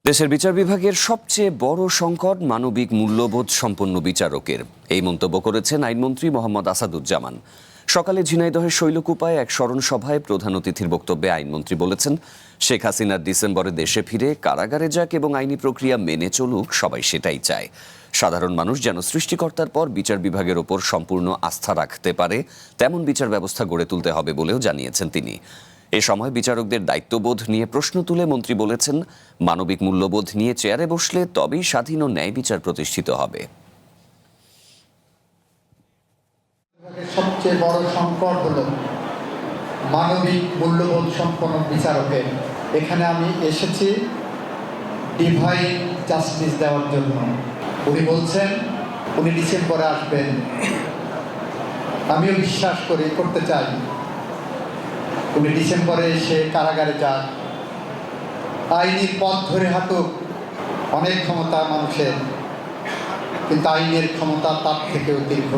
দেশের বিচার বিভাগের সবচেয়ে বড় সংকট মানবিক মূল্যবোধ সম্পন্ন বিচারকের, এই মন্তব্য করেছেন আইনমন্ত্রী মোহাম্মদ আসাদুজ্জামান। সকালে ঝিনাইদহের শৈলকুপায় এক স্মরণ সভায় প্রধান অতিথির বক্তব্যে আইনমন্ত্রী বলেছেন, শেখ হাসিনার ডিসেম্বরে দেশে ফিরে কারাগারে যাক এবং আইনি প্রক্রিয়া মেনে চলুক, সবাই সেটাই চায়। সাধারণ মানুষ যেন সৃষ্টিকর্তার পর বিচার বিভাগের ওপর সম্পূর্ণ আস্থা রাখতে পারে, তেমন বিচার ব্যবস্থা গড়ে তুলতে হবে বলেও জানিয়েছেন তিনি। এ সময় বিচারকদের দায়িত্ববোধ নিয়ে প্রশ্ন তুলে মন্ত্রী বলেছেন, মানবিক মূল্যবোধ নিয়ে চেয়ারে বসলে তবেই স্বাধীন ও ন্যায় বিচার প্রতিষ্ঠিত হবে। সবচেয়ে বড় সংকট হলো মানবিক মূল্যবোধ সম্পন্ন বিচারকের। এখানে আমি এসেছি ডিভাইন জাস্টিস দেওয়ার জন্য। উনি বলছেন উনি ডিসেম্বরে আসবেন, আমিও বিশ্বাস করতে চাই উনি ডিসেম্বরে এসে কারাগারে যান, আইনি পথ ধরে হাঁটুক। অনেক ক্ষমতা মানুষের, কিন্তু আইনের ক্ষমতা তার থেকেও দীর্ঘ।